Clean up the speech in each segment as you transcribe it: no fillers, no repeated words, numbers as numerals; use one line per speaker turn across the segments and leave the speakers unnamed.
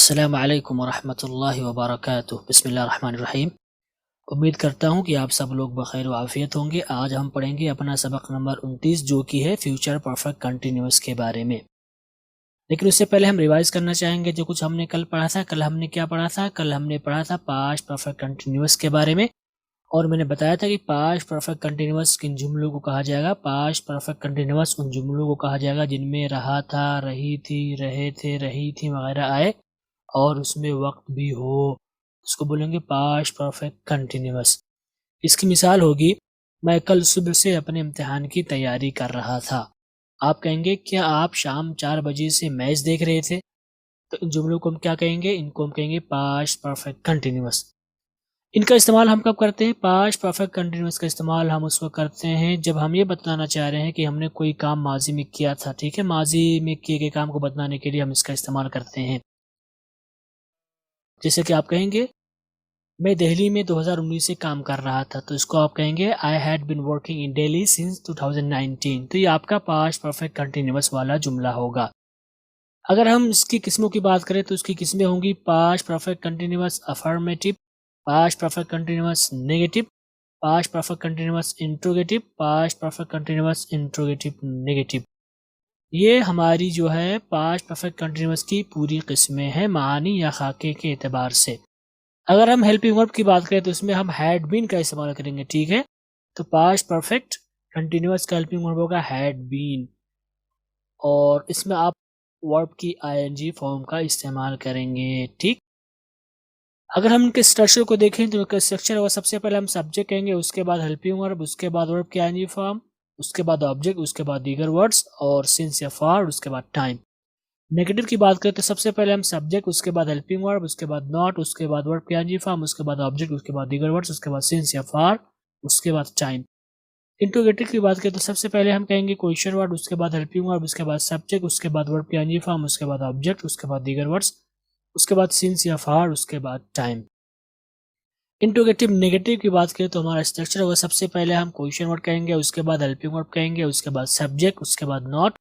अस्सलामु अलैकुम वरहमतुल्लाहि वबरकातुह। बिस्मिल्लाहिर्रहमानिर्रहीम। उम्मीद करता हूँ कि आप सब लोग बखैर व आफियत होंगे। आज हम पढ़ेंगे अपना सबक नंबर 29 जो कि है फ्यूचर परफेक्ट कंटिन्यूअस के बारे में। लेकिन उससे पहले हम रिवाइज करना चाहेंगे जो कुछ हमने कल पढ़ा था। कल हमने क्या पढ़ा था? कल हमने पढ़ा था पास्ट परफेक्ट कंटिन्यूअस के बारे में, और मैंने बताया था कि पास्ट परफेक्ट कंटिन्यूअस किन जुमलों को कहा जाएगा। पास्ट परफेक्ट कंटिन्यूअस उन जुमलों को कहा जाएगा जिनमें रहा था, रही थी, रहे थे, रही थी वगैरह आए और उसमें वक्त भी हो, उसको बोलेंगे पास्ट परफेक्ट कंटिन्यूअस। इसकी मिसाल होगी, मैं कल सुबह से अपने इम्तिहान की तैयारी कर रहा था। आप कहेंगे क्या आप शाम 4 बजे से मैच देख रहे थे? तो इन जुमलों को हम क्या कहेंगे? इनको हम कहेंगे पास्ट परफेक्ट कंटिन्यूअस। इनका इस्तेमाल हम कब करते हैं? पास्ट परफेक्ट कंटिन्यूअस का इस्तेमाल हम उस वक्त करते हैं जब हम ये बताना चाह रहे हैं कि हमने कोई काम माजी में किया था। ठीक है, माजी में किए गए काम को बताने के लिए हम इसका इस्तेमाल करते हैं। जैसे कि आप कहेंगे मैं दिल्ली में 2019 से काम कर रहा था, तो इसको आप कहेंगे I had been working in Delhi since 2019। तो ये आपका पास्ट परफेक्ट कंटिन्यूअस वाला जुमला होगा। अगर हम इसकी किस्मों की बात करें तो इसकी किस्में होंगी past perfect continuous affirmative, past perfect continuous negative, past perfect continuous interrogative, past perfect continuous interrogative negative. ये हमारी जो है पास्ट परफेक्ट कंटिन्यूअस की पूरी किस्में हैं मानी या खाके के एतबार से। अगर हम हेल्पिंग वर्ब की बात करें तो इसमें हम हैड बीन का इस्तेमाल करेंगे। ठीक है, तो पास्ट परफेक्ट कंटिन्यूअस का हेल्पिंग वर्ब होगा हैड बीन, और इसमें आप वर्ब की आईएनजी फॉर्म का इस्तेमाल करेंगे। ठीक, अगर हम इनके स्ट्रक्चर को देखें तो इनका स्ट्रक्चर होगा, सबसे पहले हम सब्जेक्ट कहेंगे, उसके बाद हेल्पिंग वर्ब, उसके बाद वर्ब की आईएनजी फॉर्म, उसके बाद ऑब्जेक्ट, उसके बाद दीगर वर्ड्स और सिंस या फॉर, उसके बाद टाइम। नेगेटिव की बात करें तो सबसे पहले हम सब्जेक्ट, उसके बाद हेल्पिंग वर्ब, उसके बाद नॉट, उसके बाद वर्ब की आईएनजी फॉर्म, उसके बाद ऑब्जेक्ट, उसके बाद दीगर वर्ड्स, उसके बाद सिंस या फॉर, उसके बाद टाइम। इंट्रोगेटिव की बात करें तो सबसे पहले हम कहेंगे क्वेश्चन वर्ड, उसके बाद हेल्पिंग वर्ब, उसके बाद सब्जेक्ट, उसके बाद वर्ब की आईएनजी फॉर्म, उसके बाद ऑब्जेक्ट, उसके बाद दीगर वर्ड्स, उसके बाद सिंस या फॉर, उसके बाद टाइम। इंट्रोगेटिव नेगेटिव की बात करें तो हमारा स्ट्रक्चर होगा, सबसे पहले हम क्वेश्चन वर्ड कहेंगे, उसके बाद हेल्पिंग वर्ब कहेंगे, उसके बाद सब्जेक्ट, उसके बाद नॉट,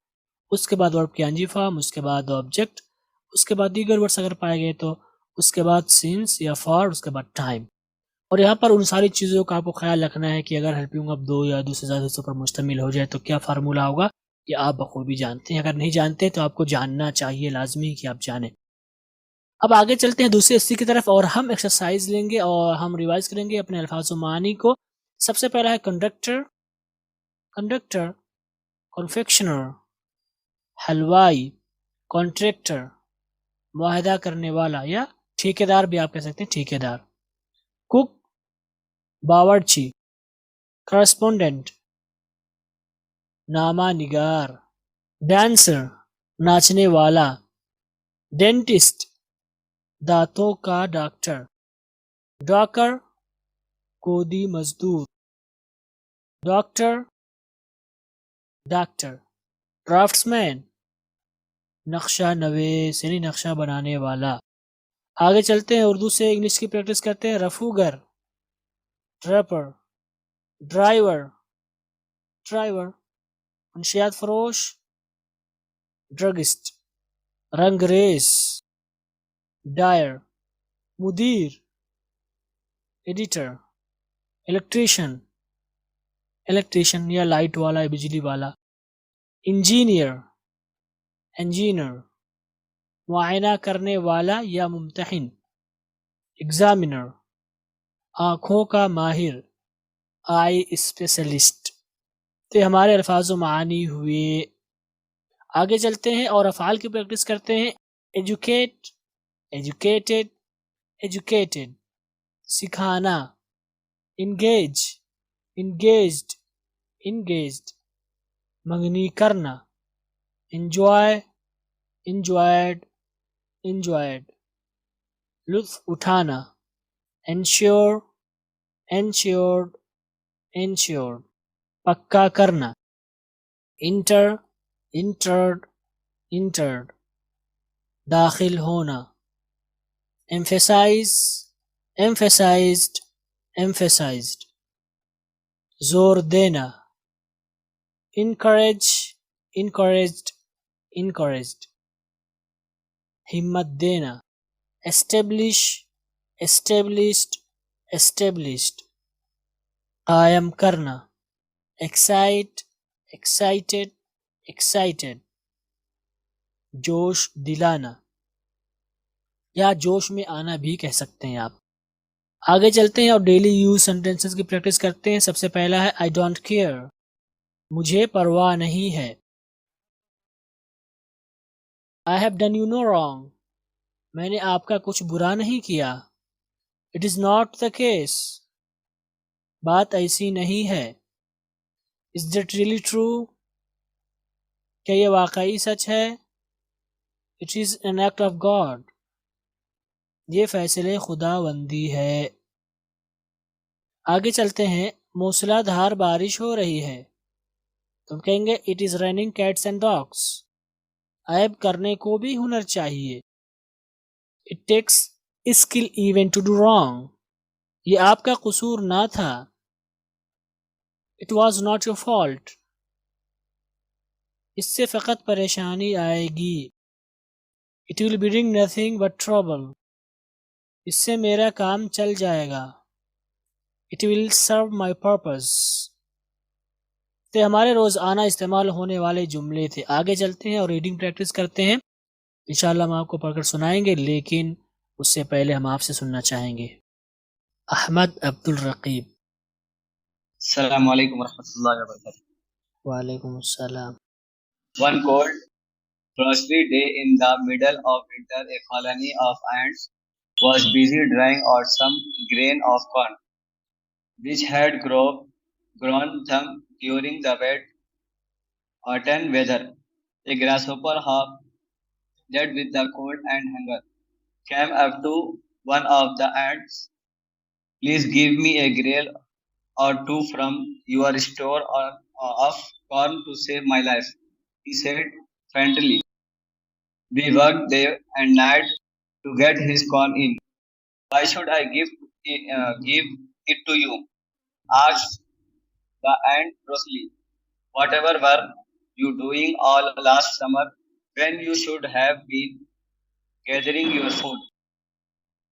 उसके बाद वर्ब की आईएनजी फॉर्म, उसके बाद ऑब्जेक्ट, उसके बाद दीगर वर्ड्स अगर पाए गए तो उसके बाद सिंस या फॉर, उसके बाद टाइम। और यहाँ पर उन सारी चीज़ों का आपको ख्याल रखना है कि अगर हेल्पिंग वर्ब 2 या 2 से ज़्यादा हिस्सों पर मुश्तमिल हो जाए तो क्या फार्मूला होगा, ये आप बखूबी जानते हैं। अगर नहीं जानते तो आपको जानना चाहिए, लाजमी कि आप जानें। अब आगे चलते हैं दूसरे हिस्से की तरफ और हम एक्सरसाइज लेंगे और हम रिवाइज करेंगे अपने अल्फाज मानी को। सबसे पहला है कंडक्टर, कंडक्टर, कॉन्फेक्शनर, हलवाई, कॉन्ट्रैक्टर, मुआहदा करने वाला या ठेकेदार भी आप कह सकते हैं, ठेकेदार। कुक, बावर्ची, करस्पोंडेंट, नामा निगार, डांसर, नाचने वाला, डेंटिस्ट, दांतों का डॉक्टर, डॉकर, कोदी मजदूर, डॉक्टर, डॉक्टर, ड्राफ्ट्समैन, नक्शा नवीस यानी नक्शा बनाने वाला। आगे चलते हैं, उर्दू से इंग्लिश की प्रैक्टिस करते हैं। रफूगर, ड्रैपर, ड्राइवर, ड्राइवर, मुंशियात फरोश, ड्रगिस्ट, रंगरेज, डायर, मुदीर, एडिटर, इलेक्ट्रिशियन, इलेक्ट्रिशियन या लाइट वाला, बिजली वाला, इंजीनियर, इंजीनियर, मुआयना करने वाला या मुम्तहिन, एग्जामिनर, आँखों का माहिर, आई स्पेशलिस्ट। तो ये हमारे अल्फाज मानी हुए। आगे चलते हैं और अफ़ाल की प्रैक्टिस करते हैं। एजुकेट, एजुकेटेड, एजुकेटेड, सिखाना, इंगेज, इंगेज्ड, इंगेज्ड, मंगनी करना, इंजॉय, इंजॉयड, इंजॉयड, लुत्फ उठाना, इंश्योर, इंश्योर्ड, इंश्योर्ड, पक्का करना, इंटर, इंटर्ड, इंटर्ड, दाखिल होना, एम्फेसाइज, एम्फेसाइज्ड, एम्फेसाइज्ड, जोर देना, इनकरेज, इनकरेज्ड, इनकरेज्ड, हिम्मत देना, establish, established, established. कायम करना, excite, excited, excited. जोश दिलाना या जोश में आना भी कह सकते हैं आप। आगे चलते हैं और डेली यूज सेंटेंसेस की प्रैक्टिस करते हैं। सबसे पहला है आई डोंट केयर, मुझे परवाह नहीं है। I have done you know wrong, मैंने आपका कुछ बुरा नहीं किया। It is not the case, बात ऐसी नहीं है। इज दैट रियली ट्रू, क्या यह वाकई सच है। It is an act of God, ये फैसले खुदाबंदी है। आगे चलते हैं, मूसलाधार बारिश हो रही है, तुम कहेंगे it is raining cats and dogs, ऐब करने को भी हुनर चाहिए। It takes skill even to do wrong, ये आपका कसूर ना था। It was not your fault, इससे फ़कत परेशानी आएगी। It will bring nothing but trouble, इससे मेरा काम चल जाएगा। It will serve my purpose. तो हमारे रोज़ाना इस्तेमाल होने वाले जुमले थे। आगे चलते हैं और रीडिंग प्रैक्टिस करते हैं। इंशाल्लाह हम आपको पढ़कर सुनाएंगे, लेकिन उससे पहले हम आपसे सुनना चाहेंगे। Ahmad Abdul Raqib.
Assalamu alaikum warahmatullahi wabarakatuh.
वालेकुम अस्सलाम।
One cold, frosty day in the middle of winter, a colony of ants was busy drying out some grain of corn, which had grown them during the wet autumn weather. A grasshopper hawk, dead with the cold and hunger, came up to one of the ants. Please give me a grain or two from your store of corn to save my life, he said friendly. We worked day and night to get his corn in. Why should I give it to you? Asked the ant crossly. Whatever were you doing all last summer when you should have been gathering your food?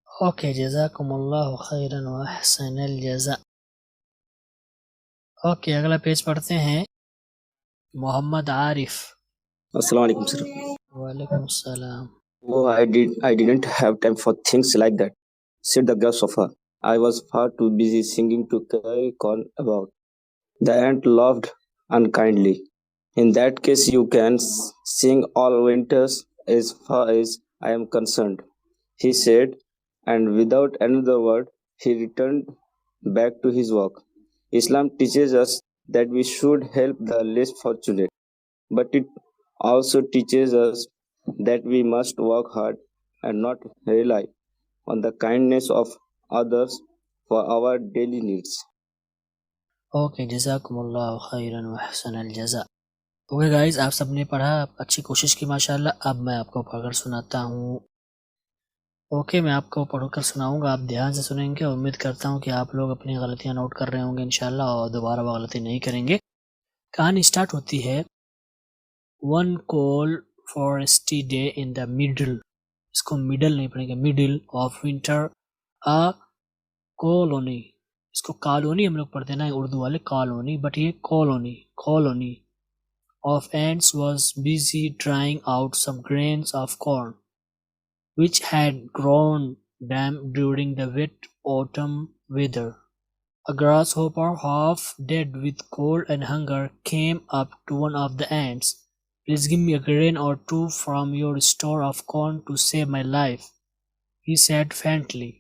Okay, जज़ाकुमुल्लाहु खैरन व अहसनल जज़ा। Okay, अगला page पढ़ते हैं। Mohammad Arif.
Assalamu alaikum, sir.
वालेकुम अस्सलाम।
Oh, I didn't have time for things like that, said the grasshopper. I was far too busy singing to carry corn about. The ant laughed unkindly. In that case, you can sing all winters as far as I am concerned, he said, and without another word, he returned back to his work. Islam teaches us that we should help the less fortunate, but it also teaches us that we must work hard and not rely on the kindness of others for our daily needs.
Okay, जज़ाकुमुल्लाहु खैरन व अहसनल जज़ा। Okay guys, आप सबने पढ़ा, आप अच्छी कोशिश की माशाल्लाह। अब मैं आपको पढ़कर सुनाता हूँ। ओके, मैं आपको पढ़कर सुनाऊंगा, आप ध्यान से सुनेंगे। उम्मीद करता हूँ कि आप लोग अपनी गलतियाँ नोट कर रहे होंगे इंशाल्लाह, और दोबारा वो गलती नहीं करेंगे। कहानी स्टार्ट होती है, one cold frosty day in the middle, इसको मिडल नहीं पढ़ेंगे, middle of winter, a colony, इसको कॉलोनी हम लोग पढ़ते हैं ना उर्दू वाले, कॉलोनी, बट ये colony of ants was busy drying out some grains of corn, which had grown damp during the wet autumn weather. A grasshopper, half dead with cold and hunger, came up to one of the ants. Please give me a grain or two from your store of corn to save my life, he said faintly.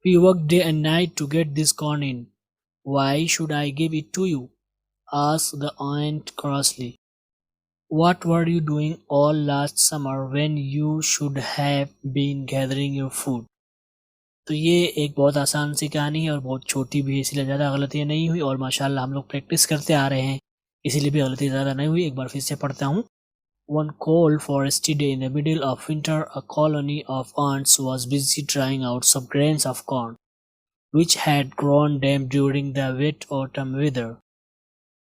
We worked day and night to get this corn in. Why should I give it to you? Asked the ant crossly. What were you doing all last summer when you should have been gathering your food? तो ये एक बहुत आसान सी कहानी है और बहुत छोटी भी है, इसलिए ज़्यादा गलतियाँ नहीं हुई, और माशाल्लाह हम लोग प्रैक्टिस करते आ रहे हैं, इसीलिए भी गलती ज़्यादा नहीं हुई। एक बार फिर से पढ़ता हूँ। One cold frosty day in the middle of winter, a colony of ants was busy drying out some grains of corn, which had grown damp during the wet autumn weather.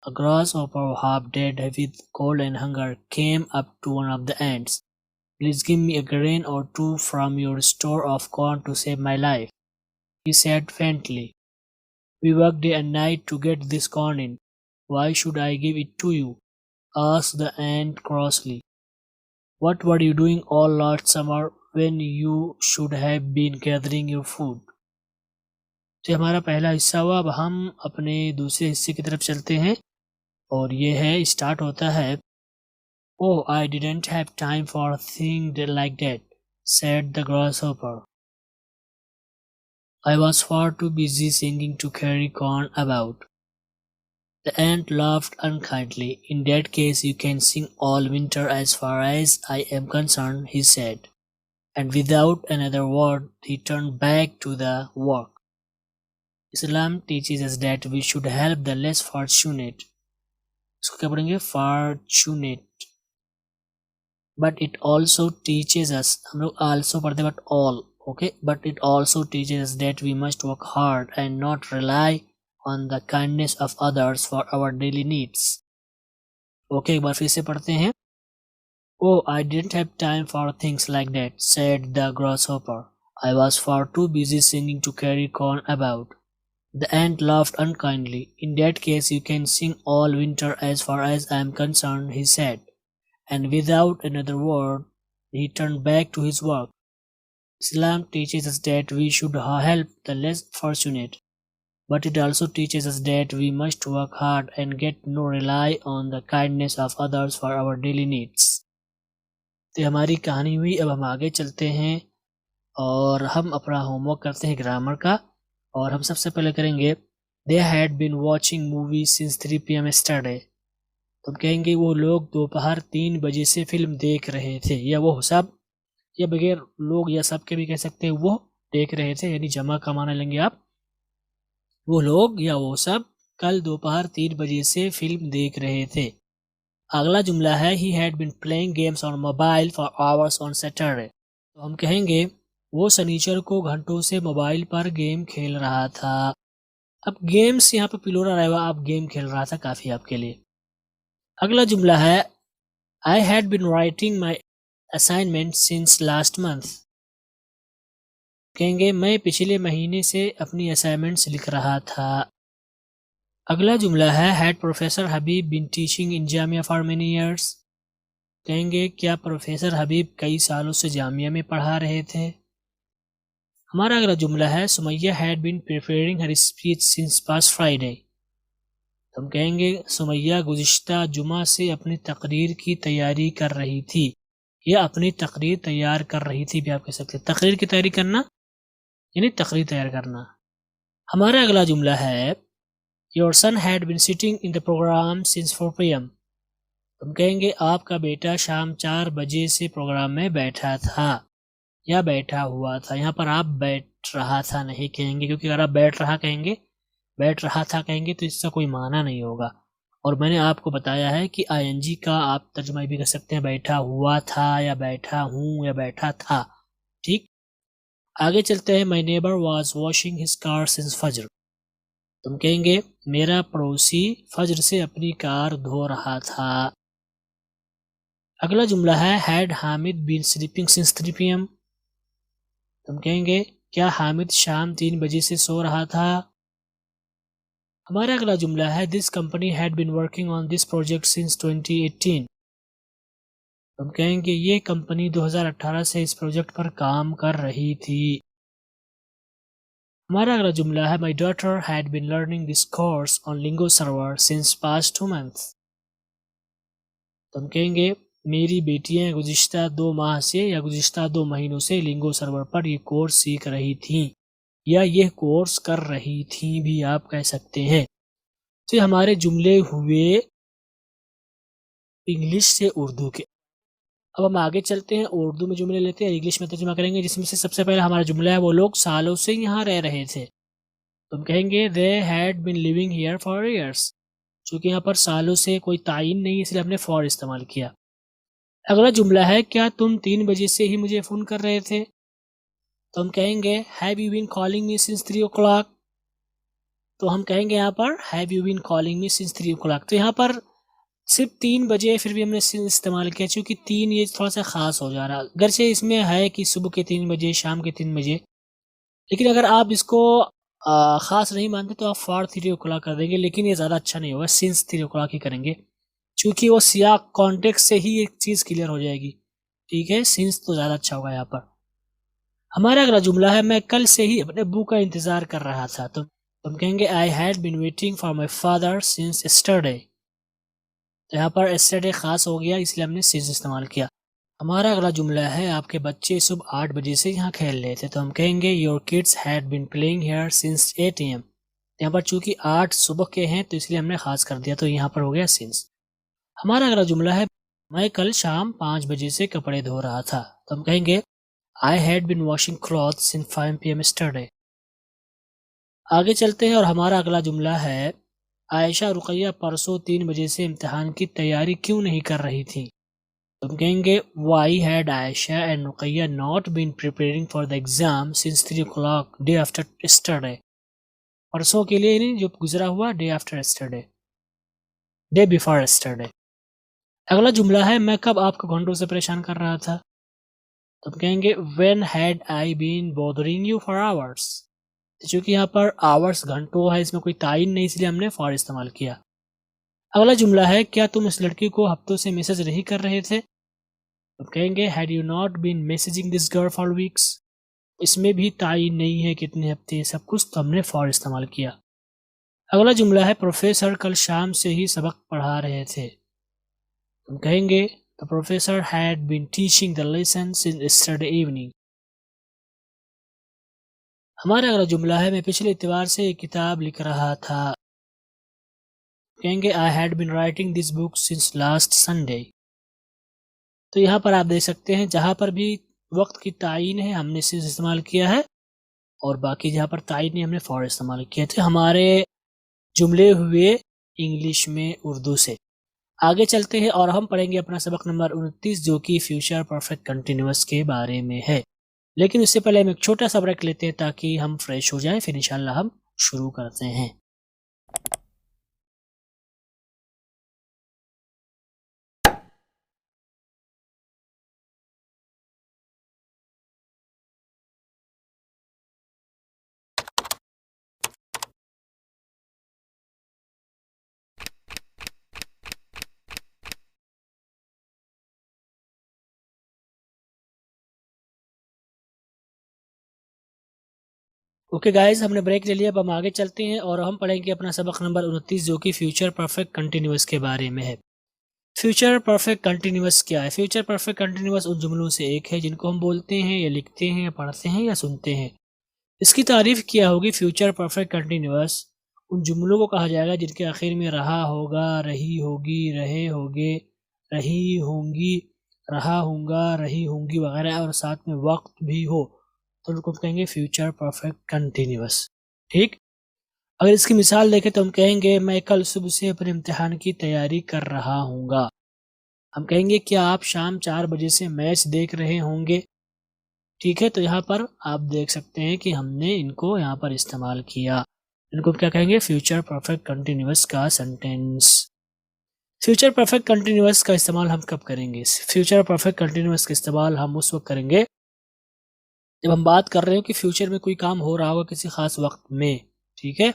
A grasshopper, half dead with cold and hunger, came up to one of the ants. Please give me a grain or two from your store of corn to save my life, he said faintly. We work day and night to get this corn in. Why should I give it to you? Asked the ant crossly. What were you doing all last summer when you should have been gathering your food? तो हमारा पहला हिस्सा हुआ। अब हम अपने दूसरे हिस्से की तरफ चलते हैं और ये है, स्टार्ट होता है। Oh, I didn't have time for a thing like that, said the grasshopper. I was far too busy singing to carry corn about. The ant laughed unkindly. In that case, you can sing all winter as far as I am concerned, he said. And without another word, he turned back to the work. Islam teaches us that we should help the less fortunate. इसको क्या पढ़ेंगे? Fortunate. But it also teaches us, हम लोग also पढ़ते but all, okay? But it also teaches us that we must work hard and not rely on the kindness of others for our daily needs. Okay, एक बार फिर से पढ़ते हैं। Oh, I didn't have time for things like that, said the grasshopper. I was far too busy singing to carry corn about. The ant laughed unkindly. In that case, you can sing all winter as far as I am concerned, he said. And without another word, he turned back to his work. Islam teaches us that we should help the less fortunate, but it also teaches us that we must work hard and get no rely on the kindness of others for our daily needs. तो हमारी कहानी हुई। अब हम आगे चलते हैं और हम अपना होमवर्क करते हैं ग्रामर का। और हम सबसे पहले करेंगे They had been watching movies since 3 PM yesterday. तो हम कहेंगे वो लोग दोपहर 3 बजे से फिल्म देख रहे थे, या वो सब, या बगैर लोग या सब के भी कह सकते हैं वो देख रहे थे, यानी जमा का माना लेंगे आप। वो लोग या वो सब कल दोपहर 3 बजे से फिल्म देख रहे थे। अगला जुमला है He had been playing games on mobile for hours on Saturday. तो हम कहेंगे वो शनिचर को घंटों से मोबाइल पर गेम खेल रहा था। अब गेम्स यहाँ पे प्लूरल रहेगा, आप गेम खेल रहा था काफ़ी आपके लिए। अगला जुमला है I had been writing my assignment since last month. कहेंगे मैं पिछले महीने से अपनी असाइनमेंट्स लिख रहा था। अगला जुमला है Had Professor Habib been teaching in Jamia for many years? कहेंगे क्या प्रोफेसर हबीब कई सालों से जामिया में पढ़ा रहे थे। हमारा अगला जुमला है Sumaiya had been preparing her speech since past Friday. तो हम कहेंगे सुमैया गुज़िश्ता जुमा से अपनी तकरीर की तैयारी कर रही थी, या अपनी तकरीर तैयार कर रही थी भी आप कह सकते हैं। तकरीर की तैयारी करना यानी तकरीर तैयार करना। हमारा अगला जुमला है your son had been sitting in the programme since 4 PM। हम कहेंगे आपका बेटा शाम 4 बजे से प्रोग्राम में बैठा था या बैठा हुआ था। यहाँ पर आप बैठ रहा था नहीं कहेंगे, क्योंकि अगर आप बैठ रहा था कहेंगे तो इसका कोई माना नहीं होगा। और मैंने आपको बताया है कि ING का आप तर्जुमा भी कर सकते हैं, बैठा हुआ था या बैठा हूँ या बैठा था। ठीक, आगे चलते हैं। My neighbour was washing his car since फजर। तुम कहेंगे मेरा पड़ोसी फजर से अपनी कार धो रहा था। अगला जुमला है had Hamid been sleeping since 3 PM। तुम कहेंगे क्या हामिद शाम 3 बजे से सो रहा था। हमारा अगला जुमला है this company had been working on this project since 2018। तुम कहेंगे ये कंपनी 2018 से इस प्रोजेक्ट पर काम कर रही थी। हमारा अगला जुमला है my daughter had been learning this course on lingo server since past 2 months। तुम कहेंगे मेरी बेटियां गुज़िश्ता 2 माह से या गुज़िश्ता 2 महीनों से लिंगो सर्वर पर ये कोर्स सीख रही थीं या यह कोर्स कर रही थीं भी आप कह सकते हैं। तो ये हमारे जुमले हुए इंग्लिश से उर्दू के। अब हम आगे चलते हैं, उर्दू में जुमले लेते हैं, इंग्लिश में तर्जुमा करेंगे, जिसमें से सबसे पहला हमारा जुमला है वो लोग सालों से यहाँ रह रहे थे। तो हम कहेंगे they had been living here for years. चूँकि यहाँ पर सालों से कोई तायीन नहीं, इसलिए हमने फॉर इस्तेमाल किया। अगला जुमला है क्या तुम 3 बजे से ही मुझे फ़ोन कर रहे थे। तो हम कहेंगे have you been calling me since 3 o'clock। तो हम कहेंगे यहाँ पर have you been calling me since 3 o'clock। तो यहाँ पर सिर्फ 3 बजे फिर भी हमने सिंस इस्तेमाल किया, चूँकि 3 ये थोड़ा सा ख़ास हो जा रहा है। अगरचे इसमें है कि सुबह के 3 बजे, शाम के 3 बजे, लेकिन अगर आप इसको ख़ास नहीं मानते तो आप फॉर 3 o'clock कर देंगे, लेकिन ये ज़्यादा अच्छा नहीं होगा, सिंस 3 o'clock ही करेंगे, चूँकि वो सियाक कॉन्टेक्स्ट से ही एक चीज़ क्लियर हो जाएगी। ठीक है, सिंस तो ज़्यादा अच्छा होगा यहाँ पर। हमारा अगला जुमला है, मैं कल से ही अपने अब्बू का इंतज़ार कर रहा था। तो हम कहेंगे I had been waiting for my father since yesterday. तो यहाँ पर यस्टरडे ख़ास हो गया, इसलिए हमने सिंस इस्तेमाल किया। हमारा अगला जुमला है, आपके बच्चे सुबह 8 बजे से यहाँ खेल रहे थे। तो हम कहेंगे your kids had been playing here since 8 AM। यहाँ पर चूंकि 8 सुबह के हैं तो इसलिए हमने खास कर दिया, तो यहाँ पर हो गया सिंस। हमारा अगला जुमला है, मैं कल शाम 5 बजे से कपड़े धो रहा था। तो हम कहेंगे I had been washing clothes since 5 PM yesterday. आगे चलते हैं और हमारा अगला जुमला है, आयशा रुकैया परसों 3 बजे से इम्तिहान की तैयारी क्यों नहीं कर रही थी। तो हम कहेंगे why had Ayesha and Rukaiya not been preparing for the exam since 3 o'clock day after yesterday. परसों के लिए नहीं, जो गुजरा हुआ day after yesterday, day before yesterday. अगला जुमला है, मैं कब आपको घंटों से परेशान कर रहा था। तो हम कहेंगे when had I been bothering you for hours. चूंकि यहाँ पर आवर्स घंटों है, इसमें कोई तायीन नहीं, इसलिए हमने फॉर इस्तेमाल किया। अगला जुमला है, क्या तुम इस लड़की को हफ्तों से मैसेज नहीं कर रहे थे। तो कहेंगे had you not been messaging this girl for weeks. इसमें भी तायीन नहीं है कितने हफ्ते, सब कुछ, तो हमने फॉर इस्तेमाल किया। अगला जुमला है, प्रोफेसर कल शाम से ही सबक पढ़ा रहे थे। हम कहेंगे the professor had been teaching the lesson since yesterday evening. हमारा अगला जुमला है, मैं पिछले इतवार से एक किताब लिख रहा था। कहेंगे I had been writing this book since last Sunday. तो यहाँ पर आप देख सकते हैं, जहाँ पर भी वक्त की तायीन है हमने सिंस इस्तेमाल किया है, और बाकी जहाँ पर तायीन नहीं हमने फॉर इस्तेमाल किया। तो हमारे जुमले हुए इंग्लिश में उर्दू से। आगे चलते हैं और हम पढ़ेंगे अपना सबक नंबर 29, जो कि फ्यूचर परफेक्ट कंटिन्यूअस के बारे में है। लेकिन उससे पहले हम एक छोटा सा ब्रेक लेते हैं ताकि हम फ्रेश हो जाएं, फिर इंशाल्लाह हम शुरू करते हैं। ओके गाइज, हमने ब्रेक ले लिया, अब हम आगे चलते हैं और हम पढ़ेंगे अपना सबक नंबर 29, जो कि फ्यूचर परफेक्ट कंटिन्यूअस के बारे में है। फ्यूचर परफेक्ट कंटिन्यूअस क्या है। फ्यूचर परफेक्ट कंटिन्यूअस उन जुमलों से एक है जिनको हम बोलते हैं या लिखते हैं या पढ़ते हैं या सुनते हैं। इसकी तारीफ किया होगी। फ्यूचर परफेक्ट कंटिन्यूअस उन जुमलों को कहा जाएगा जिनके आखिर में रहा होगा, रही होगी, रहे होगे, रही होंगी, रहा होगा, रही होंगी वगैरह, और साथ में वक्त भी हो, तो उनको कहेंगे फ्यूचर परफेक्ट कंटिन्यूअस। ठीक, अगर इसकी मिसाल देखें तो हम कहेंगे मैं कल सुबह से अपने इम्तिहान की तैयारी कर रहा हूँगा। हम कहेंगे क्या आप शाम 4 बजे से मैच देख रहे होंगे। ठीक है, तो यहाँ पर आप देख सकते हैं कि हमने इनको यहाँ पर इस्तेमाल किया। इनको क्या कहेंगे, फ्यूचर परफेक्ट कंटिन्यूअस का सेंटेंस। फ्यूचर परफेक्ट कंटिन्यूअस का इस्तेमाल हम कब करेंगे। फ्यूचर परफेक्ट कंटिन्यूअस का इस्तेमाल हम उस वक्त करेंगे जब हम बात कर रहे हो कि फ्यूचर में कोई काम हो रहा होगा किसी खास वक्त में। ठीक है,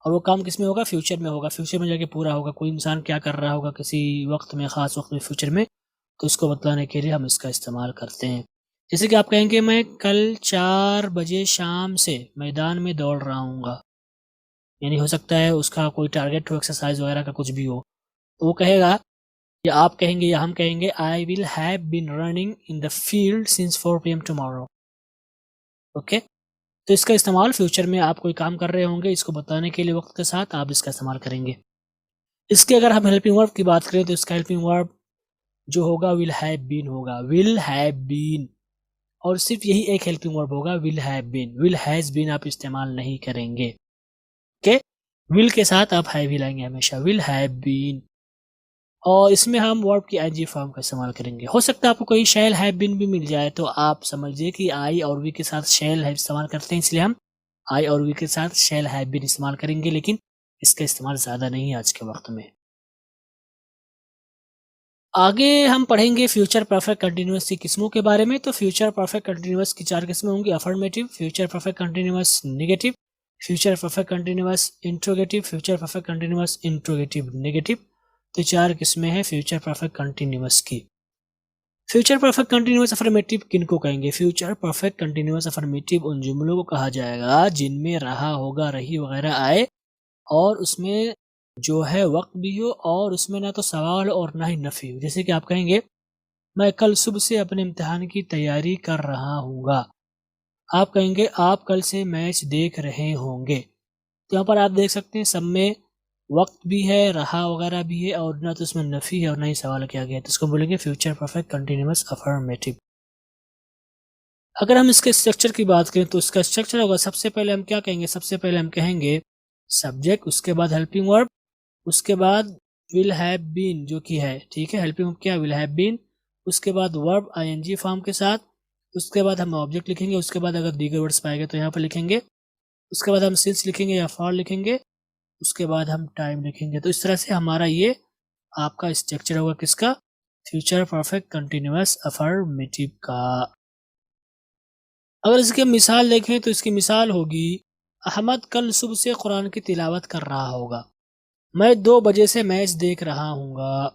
और वो काम किस में होगा, फ्यूचर में होगा, फ्यूचर में जाके पूरा होगा। कोई इंसान क्या कर रहा होगा किसी वक्त में, खास वक्त में, फ्यूचर में, तो उसको बतलाने के लिए हम इसका इस्तेमाल करते हैं। जैसे कि आप कहेंगे मैं कल 4 बजे शाम से मैदान में दौड़ रहा हूँगा, यानी हो सकता है उसका कोई टारगेट हो, एक्सरसाइज वगैरह का कुछ भी हो, तो वो कहेगा, या आप कहेंगे या हम कहेंगे I will have been running in the field since 4 PM tomorrow. Okay, तो इसका इस्तेमाल फ्यूचर में आप कोई काम कर रहे होंगे, इसको बताने के लिए वक्त के साथ आप इसका इस्तेमाल करेंगे। इसके अगर हम हेल्पिंग वर्ब की बात करें तो इसका हेल्पिंग वर्ब जो होगा विल हैव बीन होगा, विल हैव बीन, और सिर्फ यही एक हेल्पिंग वर्ब होगा, will have been. Will has been आप इस्तेमाल नहीं करेंगे। ओके, विल के साथ आप हैव ही लाएंगे हमेशा, विल हैव बीन, और इसमें हम वर्ब की आईएनजी फॉर्म का इस्तेमाल करेंगे। हो सकता है आपको कोई शैल हैव बीन भी मिल जाए, तो आप समझिए कि आई और वी के साथ शैल हैव इस्तेमाल करते हैं, इसलिए हम आई और वी के साथ शैल हैव बीन इस्तेमाल करेंगे, लेकिन इसका इस्तेमाल ज़्यादा नहीं है आज के वक्त में। आगे हम पढ़ेंगे फ्यूचर परफेक्ट कंटिन्यूअस की किस्मों के बारे में। तो फ्यूचर परफेक्ट कंटिन्यूअस की 4 किस्में होंगी, affirmative, future perfect continuous negative, future perfect continuous interrogative, future perfect continuous interrogative negative. तो 4 किस्में हैं फ्यूचर परफेक्ट कंटिन्यूअस की। फ्यूचर परफेक्ट कंटिन्यूअस अफर्मेटिव किनको कहेंगे? फ्यूचर परफेक्ट कंटिन्यूअस अफर्मेटिव उन जुमलों को कहा जाएगा जिनमें रहा, होगा, रही वगैरह आए और उसमें जो है वक्त भी हो और उसमें ना तो सवाल और ना ही नफी हो। जैसे कि आप कहेंगे मैं कल सुबह से अपने इम्तिहान की तैयारी कर रहा हूँगा। आप कहेंगे आप कल से मैच देख रहे होंगे। तो यहाँ पर आप देख सकते हैं सब में वक्त भी है, रहा वगैरह भी है और ना तो उसमें नफी है और ना ही सवाल किया गया है। तो इसको बोलेंगे फ्यूचर परफेक्ट कंटिन्यूअस अफर्मेटिव। अगर हम इसके स्ट्रक्चर की बात करें तो इसका स्ट्रक्चर होगा, सबसे पहले हम क्या कहेंगे? सबसे पहले हम कहेंगे सब्जेक्ट, उसके बाद हेल्पिंग वर्ब, उसके बाद विल हैव बीन जो कि है, ठीक है, हेल्पिंग वर्ब क्या विल हैव बीन, उसके बाद वर्ब आईएनजी फॉर्म के साथ, उसके बाद हम ऑब्जेक्ट लिखेंगे, उसके बाद अगर दीगर वर्ड्स पाएंगे तो यहाँ पर लिखेंगे, उसके बाद हम सिंस लिखेंगे या फॉर लिखेंगे, उसके बाद हम टाइम लिखेंगे। तो इस तरह से हमारा ये आपका स्ट्रक्चर होगा किसका? फ्यूचर परफेक्ट कंटिन्यूअस अफर्मेटिव का। अगर इसकी हम मिसाल देखें तो इसकी मिसाल होगी अहमद कल सुबह से कुरान की तिलावत कर रहा होगा। मैं 2 बजे से मैच देख रहा हूँगा।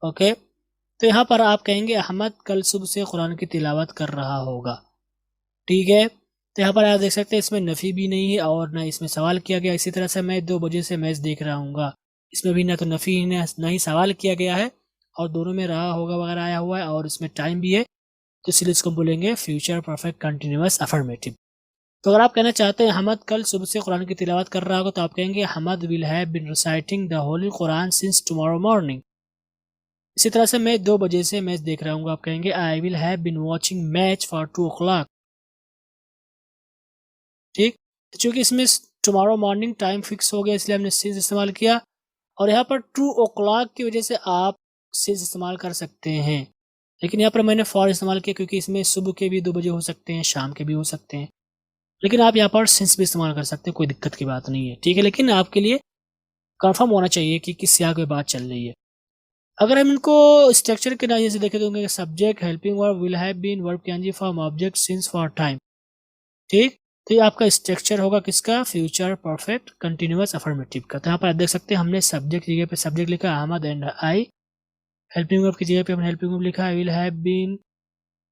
ओके, तो यहाँ पर आप कहेंगे अहमद कल सुबह से कुरान की तिलावत कर रहा होगा, ठीक है। तो यहाँ पर आप देख सकते हैं इसमें नफ़ी भी नहीं है और ना इसमें सवाल किया गया। इसी तरह से मैं 2 बजे से मैच देख रहा हूँगा, इसमें भी ना तो नफ़ी ना ही सवाल किया गया है और दोनों में रहा होगा वगैरह आया हुआ है और इसमें टाइम भी है। तो इसलिए इसको बोलेंगे फ्यूचर परफेक्ट कंटिन्यूअस अफर्मेटिव। तो अगर आप कहना चाहते हैं अहमद कल सुबह से कुरान की तिलावत कर रहा होगा तो आप कहेंगे Ahmad will have been reciting the Holy Quran since tomorrow morning. इसी तरह से मैं 2 बजे से मैच देख रहा हूँ, आप कहेंगे I will have been watching match for 2 o'clock। ठीक, तो चूंकि इसमें टुमारो मॉर्निंग टाइम फिक्स हो गया इसलिए हमने सिंस इस्तेमाल किया और यहाँ पर 2 o'clock की वजह से आप सिंस इस्तेमाल कर सकते हैं, लेकिन यहाँ पर मैंने फॉर इस्तेमाल किया क्योंकि इसमें सुबह के भी 2 बजे हो सकते हैं, शाम के भी हो सकते हैं, लेकिन आप यहाँ पर सिंस भी इस्तेमाल कर सकते हैं, कोई दिक्कत की बात नहीं है, ठीक है। लेकिन आपके लिए कंफर्म होना चाहिए कि किस से आगे बात चल रही है। अगर हम इनको स्ट्रक्चर के नजरिए से देखें तो subject, helping verb, will have been, verb के ing form, object, since, for time, ठीक। तो ये आपका स्ट्रक्चर होगा किसका? फ्यूचर परफेक्ट कंटिन्यूअस अफर्मेटिव का। तो यहाँ पर आप देख सकते हैं हमने सब्जेक्ट की जगह पे सब्जेक्ट लिखा Ahmad and I, helping verb की जगह पे हमने हेल्पिंग वर्ब लिखा विल हैव बीन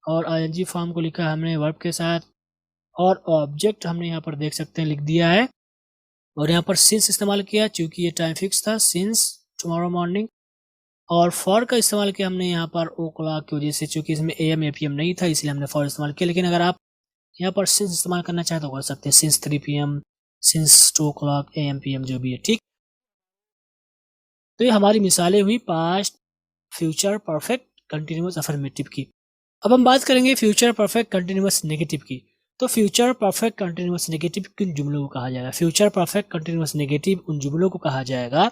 और आईएनजी फॉर्म को लिखा हमने वर्ब के साथ और ऑब्जेक्ट हमने यहाँ पर देख सकते हैं लिख दिया है और यहाँ पर सिंस इस्तेमाल किया चूंकि ये टाइम फिक्स था, सिंस टुमारो मॉर्निंग, और फॉर का इस्तेमाल किया हमने यहाँ पर ओ क्लॉक की वजह से, चूंकि इसमें AM या PM नहीं था इसलिए हमने फॉर इस्तेमाल किया। लेकिन अगर आप यहाँ पर सिंस इस्तेमाल करना चाहे तो कर सकते हैं, since 3 PM, since 2 o'clock, AM PM जो भी है, ठीक। तो ये हमारी मिसालें हुई past future perfect continuous affirmative की। अब हम बात करेंगे फ्यूचर परफेक्ट कंटिन्यूअस नेगेटिव की। तो फ्यूचर परफेक्ट कंटिन्यूअस नेगेटिव किन जुमलों को कहा जाएगा? फ्यूचर परफेक्ट कंटिन्यूअस नेगेटिव उन जुमलों को कहा जाएगा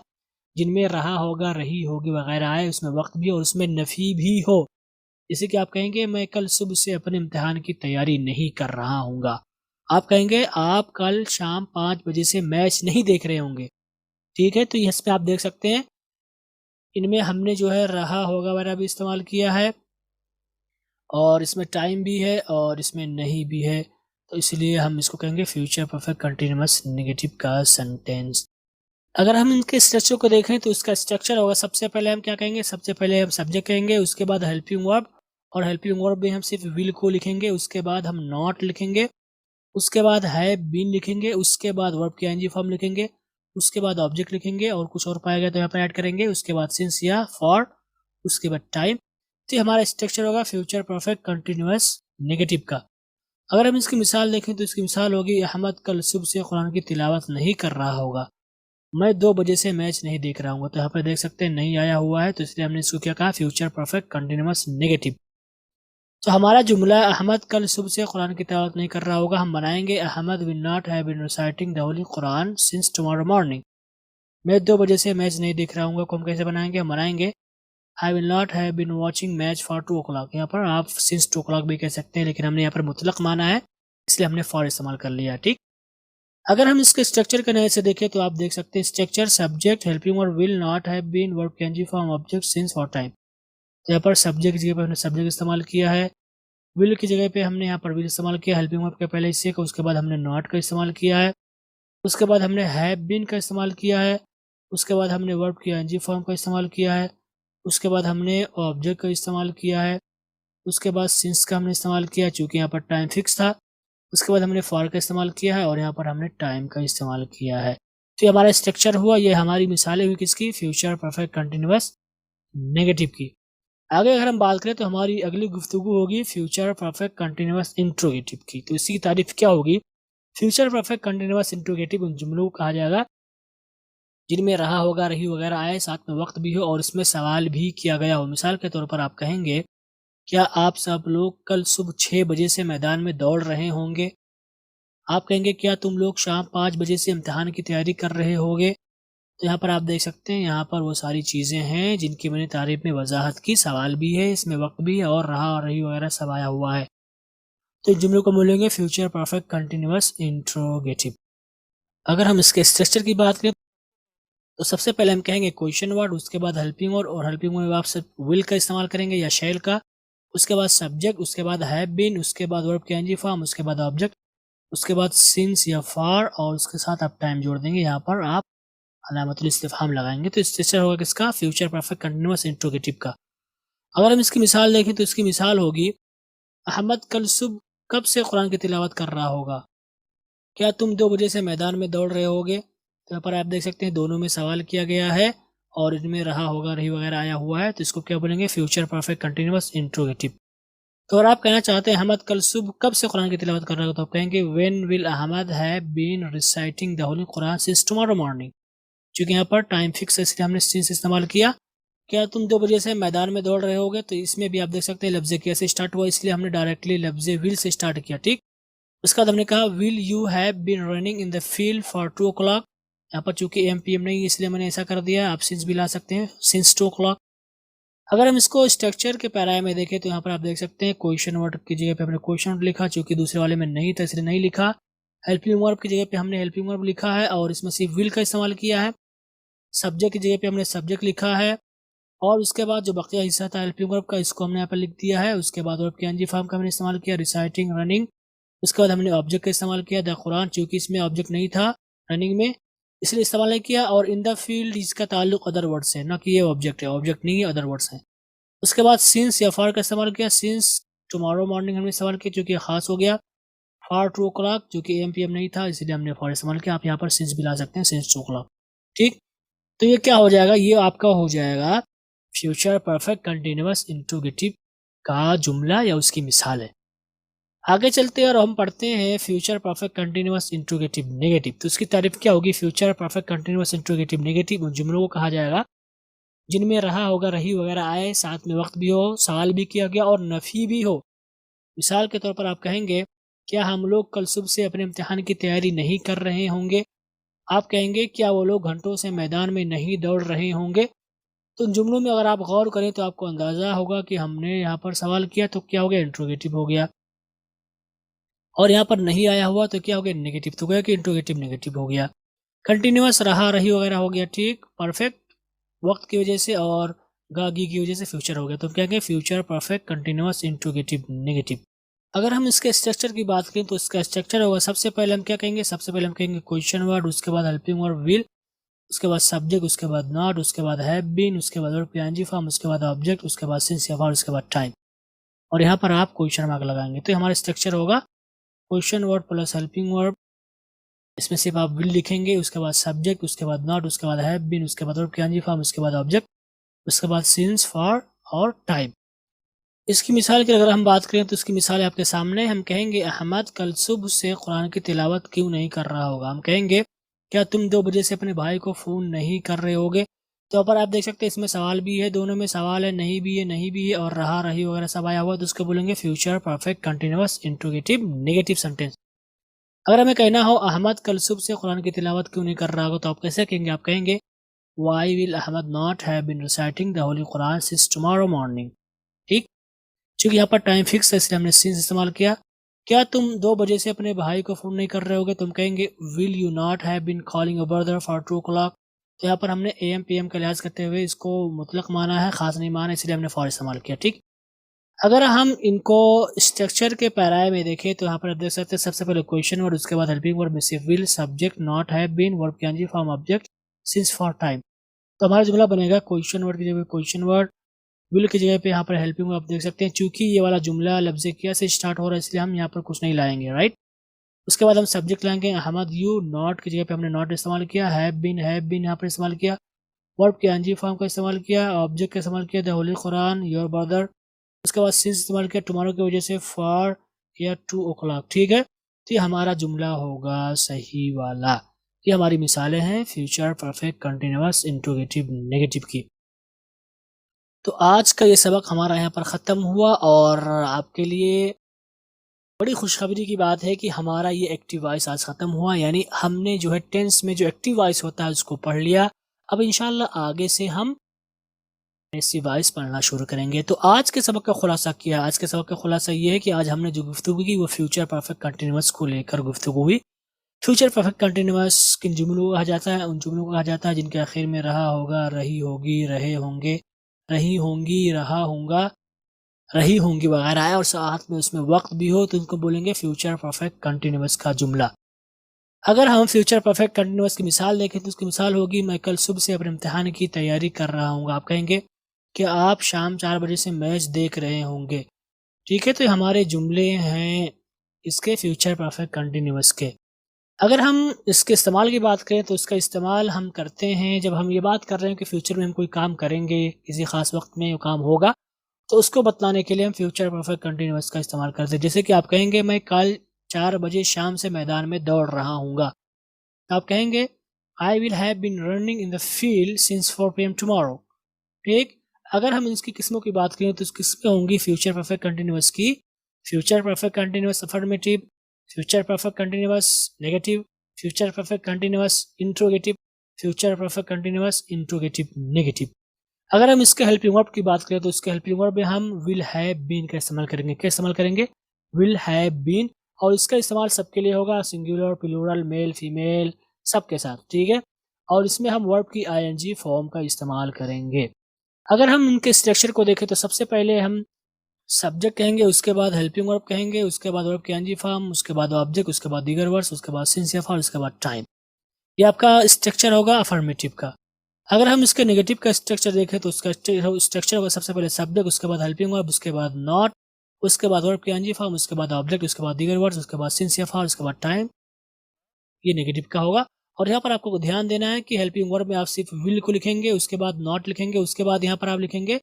जिनमें रहा होगा, रही होगी वगैरह आए, उसमें वक्त भी और उसमें नफी भी हो। जैसे कि आप कहेंगे मैं कल सुबह से अपने इम्तिहान की तैयारी नहीं कर रहा हूँगा। आप कहेंगे आप कल शाम 5 बजे से मैच नहीं देख रहे होंगे, ठीक है। तो इसमें आप देख सकते हैं इनमें हमने जो है रहा होगा वगैरह भी इस्तेमाल किया है और इसमें टाइम भी है और इसमें नहीं भी है, तो इसलिए हम इसको कहेंगे फ्यूचर परफेक्ट कंटिन्यूअस नेगेटिव का सेंटेंस। अगर हम इनके स्ट्रक्चर को देखें तो इसका स्ट्रक्चर होगा, सबसे पहले हम क्या कहेंगे? सबसे पहले हम सब्जेक्ट कहेंगे, उसके बाद हेल्पिंग वर्ब और हेल्पिंग वर्ब में हम सिर्फ विल को लिखेंगे, उसके बाद हम नॉट लिखेंगे, उसके बाद हैव बीन लिखेंगे, उसके बाद वर्ब की आईएनजी फॉर्म लिखेंगे, उसके बाद ऑब्जेक्ट लिखेंगे और कुछ और पाएगा तो यहाँ पर ऐड करेंगे, उसके बाद सिंस या फॉर, उसके बाद टाइम। तो हमारा स्ट्रक्चर होगा फ्यूचर परफेक्ट कंटिन्यूअस नेगेटिव का। अगर हम इसकी मिसाल देखें तो इसकी मिसाल होगी अहमद कल सुबह से कुरान की तिलावत नहीं कर रहा होगा, मैं 2 बजे से मैच नहीं देख रहा हूँ। तो यहाँ पर देख सकते हैं नहीं आया हुआ है तो इसलिए हमने इसको क्या कहा? Future perfect continuous negative. तो हमारा जुमला अहमद कल सुबह से कुरान की तिलावत नहीं कर रहा होगा, हम बनाएंगे Ahmad will not have been reciting the Holy Quran since tomorrow morning. मैं 2 बजे से मैच नहीं देख रहा हूँ को हम कैसे बनाएंगे? हम बनाएंगे I will not have been watching match for 2 o'clock। यहाँ पर आप सिंस 2 o'clock भी कह सकते हैं लेकिन हमने यहाँ पर मुतलक माना है इसलिए हमने फॉर इस्तेमाल कर लिया, ठीक। अगर हम इसके स्ट्रक्चर के नए से देखें तो आप देख सकते हैं structure subject, helping verb, will not have been, verb कैन जी form, object, since, for time. तो यहाँ पर सब्जेक्ट की जगह पे हमने सब्जेक्ट इस्तेमाल किया है। विल की जगह पे हमने यहाँ पर विल इस्तेमाल किया हेल्पिंग वर्ब के पहले हिस्से का, उसके बाद हमने नॉट का इस्तेमाल किया है, उसके बाद हमने हैव बीन का इस्तेमाल किया है, उसके बाद हमने वर्ब की आईएनजी फॉर्म का इस्तेमाल किया है, उसके बाद हमने ऑब्जेक्ट का इस्तेमाल किया है, उसके बाद सिंस का हमने इस्तेमाल किया चूँकि यहाँ पर टाइम फिक्स था, उसके बाद हमने फॉर का इस्तेमाल किया है और यहाँ पर हमने टाइम का इस्तेमाल किया है। तो ये हमारा स्ट्रक्चर हुआ, ये हमारी मिसालें हुई किसकी, फ्यूचर परफेक्ट कंटिन्यूअस नेगेटिव की। आगे अगर हम बात करें तो हमारी अगली गुफ्तगू होगी फ्यूचर परफेक्ट कंटिन्यूअस इंट्रोगेटिव की। तो इसकी तारीफ क्या होगी, फ्यूचर परफेक्ट कंटिन्यूअस इंट्रोगेटिव उन जुमलों को कहा जाएगा जिनमें रहा होगा, रही वगैरह आए, साथ में वक्त भी हो और इसमें सवाल भी किया गया हो। मिसाल के तौर पर आप कहेंगे, क्या आप सब लोग कल सुबह 6 बजे से मैदान में दौड़ रहे होंगे। आप कहेंगे, क्या तुम लोग शाम 5 बजे से इम्तिहान की तैयारी कर रहे होगे। तो यहाँ पर आप देख सकते हैं, यहाँ पर वो सारी चीज़ें हैं जिनकी मैंने तारीफ में वजाहत की, सवाल भी है, इसमें वक्त भी है और रहा और रही वगैरह सब आया हुआ है। तो इस जुमले को बोलेंगे फ्यूचर परफेक्ट कंटिन्यूअस इंट्रोगेटिव। अगर हम इसके स्ट्रक्चर की बात करें तो सबसे पहले हम कहेंगे क्वेश्चन वर्ड, उसके बाद हेल्पिंग वर्ड और हेल्पिंग वर्ड में आप सब विल का इस्तेमाल करेंगे या शैल का, उसके बाद सब्जेक्ट, उसके बाद हैव बीन, उसके बाद वर्ब के एनजी फॉर्म, उसके बाद ऑब्जेक्ट, उसके बाद सिंस या फॉर और उसके साथ आप टाइम जोड़ देंगे। यहाँ पर आप अलामतुल इस्तिफहाम लगाएंगे। तो स्ट्रक्चर होगा किसका, फ्यूचर परफेक्ट कंटिन्यूअस इंट्रोगेटिव का। अगर हम इसकी मिसाल देखें तो इसकी मिसाल होगी, अहमद कल सुबह कब से कुरान की तिलावत कर रहा होगा। क्या तुम 2 बजे से मैदान में दौड़ रहे होगे। तो यहाँ पर आप देख सकते हैं दोनों में सवाल किया गया है और इनमें रहा होगा, रही वगैरह आया हुआ है, तो इसको क्या बोलेंगे, फ्यूचर परफेक्ट कंटिन्यूअस इंट्रोगेटिव। तो अगर आप कहना चाहते हैं अहमद कल सुबह कब से कुरान की तिलावत कर रहा होगा, तो आप कहेंगे when will Ahmad have been reciting the Holy Quran since tomorrow morning. क्योंकि यहाँ पर टाइम फिक्स है इसलिए हमने सिंस इस्तेमाल किया। क्या तुम 2 बजे से मैदान में दौड़ रहे होगे, तो इसमें भी आप देख सकते हैं लफ्ज़ कैसे स्टार्ट हुआ, इसलिए हमने डायरेक्टली लफ्ज़ विल से स्टार्ट किया। ठीक, उसके बाद हमने कहा will you have been running in the field for 2 o'clock। यहाँ पर चूंकि एम पी एम नहीं इसलिए मैंने ऐसा कर दिया, आप सिंस भी ला सकते हैं, सिंस 2 o'clock। अगर हम इसको स्ट्रक्चर के पैराए में देखें तो यहाँ पर आप देख सकते हैं क्वेश्चन वर्ड की जगह पे हमने क्वेश्चन वर्ड लिखा, चूंकि दूसरे वाले में नहीं था इसलिए नहीं लिखा। हेल्पिंग वर्ब की जगह पे हमने हेल्पिंग वर्ब लिखा है और इसमें सिर्फ विल का इस्तेमाल किया है। सब्जेक्ट की जगह पे हमने सब्जेक्ट लिखा है और उसके बाद जो बकिया हिस्सा था हेल्पिंग वर्ब का, इसको हमने यहाँ पर लिख दिया है। उसके बाद वर्ब के एनजी फॉर्म का हमने इस्तेमाल किया, रिसाइटिंग, रनिंग। उसके बाद हमने ऑब्जेक्ट का इस्तेमाल किया, द कुरान, चूंकि इसमें ऑब्जेक्ट नहीं था रनिंग में इसलिए इस्तेमाल नहीं किया। और इन द फील्ड इसका ताल्लुक अदर वर्ड से, ना कि ये ऑब्जेक्ट है, ऑब्जेक्ट नहीं है, अदर वर्ड्स हैं। उसके बाद सिंस या फॉर का इस्तेमाल किया, सिंस टुमारो मॉर्निंग हमने इस्तेमाल किया चूंकि खास हो गया। फॉर 2 o'clock चूंकि एम पी एम नहीं था इसलिए हमने फॉर इस्तेमाल किया। आप यहाँ पर सिंस भी ला सकते हैं, सिंस 2 o'clock। ठीक, तो ये क्या हो जाएगा, ये आपका हो जाएगा फ्यूचर परफेक्ट कंटिन्यूअस इंट्रोगेटिव का जुमला या उसकी मिसाल है। आगे चलते हैं और हम पढ़ते हैं future perfect continuous interrogative negative. तो उसकी तारीफ क्या होगी, future perfect continuous interrogative negative उन जुमलों को कहा जाएगा जिनमें रहा होगा, रही वगैरह आए, साथ में वक्त भी हो, सवाल भी किया गया और नफी भी हो। मिसाल के तौर पर आप कहेंगे, क्या हम लोग कल सुबह से अपने इम्तिहान की तैयारी नहीं कर रहे होंगे। आप कहेंगे, क्या वो लोग घंटों से मैदान में नहीं दौड़ रहे होंगे। तो इन जुमलों में अगर आप गौर करें तो आपको अंदाज़ा होगा कि हमने यहाँ पर सवाल किया तो क्या हो गया, इंट्रोगेटिव हो गया, और यहाँ पर नहीं आया हुआ तो क्या हो गया, नेगेटिव। तो गया कि इंट्रोगेटिव नेगेटिव हो गया। कंटिन्यूअस, रहा रही वगैरह हो गया। ठीक, परफेक्ट वक्त की वजह से और गागी की वजह से फ्यूचर हो गया। तो क्या कहेंगे, future perfect continuous interrogative negative. अगर हम इसके स्ट्रक्चर की बात करें तो इसका स्ट्रक्चर होगा, सबसे पहले हम क्या कहेंगे, सबसे पहले हम कहेंगे क्वेश्चन वर्ड, उसके बाद हेल्पिंग वर्ड विल, उसके बाद सब्जेक्ट, उसके बाद नॉट, उसके बाद हैव बीन, उसके बाद वर्ब के आईएनजी फॉर्म, उसके बाद ऑब्जेक्ट, उसके बाद सिंस या फॉर, उसके बाद टाइम, और यहाँ पर आप क्वेश्चन मार्क लगाएंगे। तो हमारा स्ट्रक्चर होगा question word plus helping verb, इसमें सिर्फ आप विल लिखेंगे, उसके बाद सब्जेक्ट, उसके बाद नॉट, उसके बाद हैव बीन, उसके बाद वर्ब के आईएनजी फॉर्म, उसके बाद ऑब्जेक्ट, उसके बाद सिंस, फॉर और टाइम। इसकी मिसाल की अगर हम बात करें तो इसकी मिसाल है आपके सामने। हम कहेंगे अहमद कल सुबह से कुरान की तिलावत क्यों नहीं कर रहा होगा। हम कहेंगे, क्या तुम 2 बजे से अपने भाई को फ़ोन नहीं कर रहे होगे। तो यहाँ पर आप देख सकते हैं इसमें सवाल भी है, दोनों में सवाल है, नहीं भी है, नहीं भी है और रहा, रही वगैरह सब आया हुआ, तो उसको बोलेंगे future perfect continuous interrogative negative sentence. अगर हमें कहना हो अहमद कल सुबह से कुरान की तिलावत क्यों नहीं कर रहा होगा, तो आप कैसे कहेंगे, आप कहेंगे why will Ahmad not have been reciting the Holy Quran since tomorrow morning. ठीक, क्योंकि यहाँ पर टाइम फिक्स है इसलिए हमने सिंस इस्तेमाल किया। क्या तुम 2 बजे से अपने भाई को फ़ोन नहीं कर रहे होगे, तुम कहेंगे will you not have been calling your brother for 2 o'clock। तो यहाँ पर हमने AM PM का लिहाज करते हुए इसको मुतलक माना है, ख़ास नहीं माना, इसलिए हमने फॉर इस्तेमाल किया। ठीक, अगर हम इनको स्ट्रक्चर के पैराए में देखें तो यहाँ पर आप देख सकते हैं सबसे पहले क्वेश्चन वर्ड, उसके बाद हेल्पिंग वर्ब में सिर्फ will, subject not, have been, verb के ing form, object, since, for, time. तो हमारा जुमला बनेगा क्वेश्चन वर्ड की जगह क्वेश्चन वर्ड, विल की जगह पे यहाँ पर हेल्पिंग वर्ब। आप देख सकते हैं चूंकि ये वाला जुमला लफ्ज़ किया से स्टार्ट हो रहा है इसलिए हम यहाँ पर कुछ नहीं लाएंगे, राइट। उसके बाद हम सब्जेक्ट लाएंगे अहमद यू, नॉट की जगह पे हमने नॉट इस्तेमाल किया, हैव बीन यहाँ पर इस्तेमाल किया, वर्ब के एनजी फॉर्म का इस्तेमाल किया, ऑब्जेक्ट का इस्तेमाल किया, the Holy Quran, your brother. उसके बाद सिंस इस्तेमाल किया टुमारो की वजह से, फॉर या 2 o'clock। ठीक है, तो ये हमारा जुमला होगा सही वाला। ये हमारी मिसालें हैं future perfect continuous interrogative negative की। तो आज का ये सबक हमारा यहाँ पर ख़त्म हुआ और आपके लिए बड़ी खुशखबरी की बात है कि हमारा ये एक्टिव वॉइस आज ख़त्म हुआ, यानी हमने जो है टेंस में जो एक्टिव वॉइस होता है उसको पढ़ लिया। अब इंशाल्लाह आगे से हम पैसिव वॉइस पढ़ना शुरू करेंगे। तो आज के सबक का खुलासा किया, आज के सबक का खुलासा ये है कि आज हमने जो गुफ्तगू की वो फ्यूचर परफेक्ट कंटिन्यूअस को लेकर गुफ्तगू हुई। फ्यूचर परफेक्ट कंटिन्यूअस किन जुमलों को कहा जाता है? उन जुमलों को कहा जाता है जिनके आखिर में रहा होगा, रही होगी, रहे होंगे, रही होंगी, रहा होगा, रही होंगी वगैरह है और साथ में उसमें वक्त भी हो तो उनको बोलेंगे फ्यूचर परफेक्ट कंटिन्यूअस का जुमला। अगर हम फ्यूचर परफेक्ट कंटिन्यूअस की मिसाल देखें तो उसकी मिसाल होगी, मैं कल सुबह से अपने इम्तिहान की तैयारी कर रहा हूँ। आप कहेंगे कि आप शाम 4 बजे से मैच देख रहे होंगे। ठीक है, तो हमारे जुमले हैं इसके फ्यूचर परफेक्ट कंटिन्यूअस के। अगर हम इसके इस्तेमाल की बात करें तो इसका इस्तेमाल हम करते हैं जब हम ये बात कर रहे हैं कि फ्यूचर में हम कोई काम करेंगे, किसी ख़ास वक्त में वो काम होगा, तो उसको बतलाने के लिए हम फ्यूचर परफेक्ट कंटिन्यूअस का इस्तेमाल करते हैं। जैसे कि आप कहेंगे मैं कल 4 बजे शाम से मैदान में दौड़ रहा हूँगा। आप कहेंगे I will have been running in the field since 4 PM tomorrow. ठीक, अगर हम इसकी किस्मों की बात करें तो इस किस्में होंगी फ्यूचर परफेक्ट कंटिन्यूअस की, future perfect continuous affirmative, future perfect continuous negative, future perfect continuous interrogative, future perfect continuous interrogative negative. अगर हम इसके हेल्पिंग वर्ब की बात करें तो इसके हेल्पिंग वर्ब में हम विल हैव बीन का इस्तेमाल करेंगे। क्या इस्तेमाल करेंगे? विल हैव बीन, और इसका इस्तेमाल सबके लिए होगा, सिंगुलर, प्लूरल, मेल, फीमेल, सबके साथ। ठीक है, और इसमें हम वर्ब की ING फॉर्म का इस्तेमाल करेंगे। अगर हम इनके स्ट्रक्चर को देखें तो सबसे पहले हम सब्जेक्ट कहेंगे, उसके बाद हेल्पिंग वर्ब कहेंगे, उसके बाद वर्ब की ING फॉर्म, उसके बाद ऑब्जेक्ट, उसके बाद दीगर वर्ड्स, उसके बाद सिंस या फॉर, उसके बाद टाइम। ये आपका स्ट्रक्चर होगा अफर्मेटिव का। अगर हम इसके नेगेटिव का स्ट्रक्चर देखें तो उसका स्ट्रक्चर होगा सबसे पहले सब्जेक्ट, उसके बाद हेल्पिंग वर्ब, उसके बाद नॉट, उसके बाद वर्ब की ING फॉर्म, उसके बाद ऑब्जेक्ट, उसके बाद दीगर वर्ड्स, उसके बाद सिंस या फॉर, उसके बाद टाइम। ये नेगेटिव का होगा। और यहाँ पर आपको ध्यान देना है कि हेल्पिंग वर्ब में आप सिर्फ विल को लिखेंगे, उसके बाद नॉट लिखेंगे, उसके बाद यहाँ पर आप लिखेंगे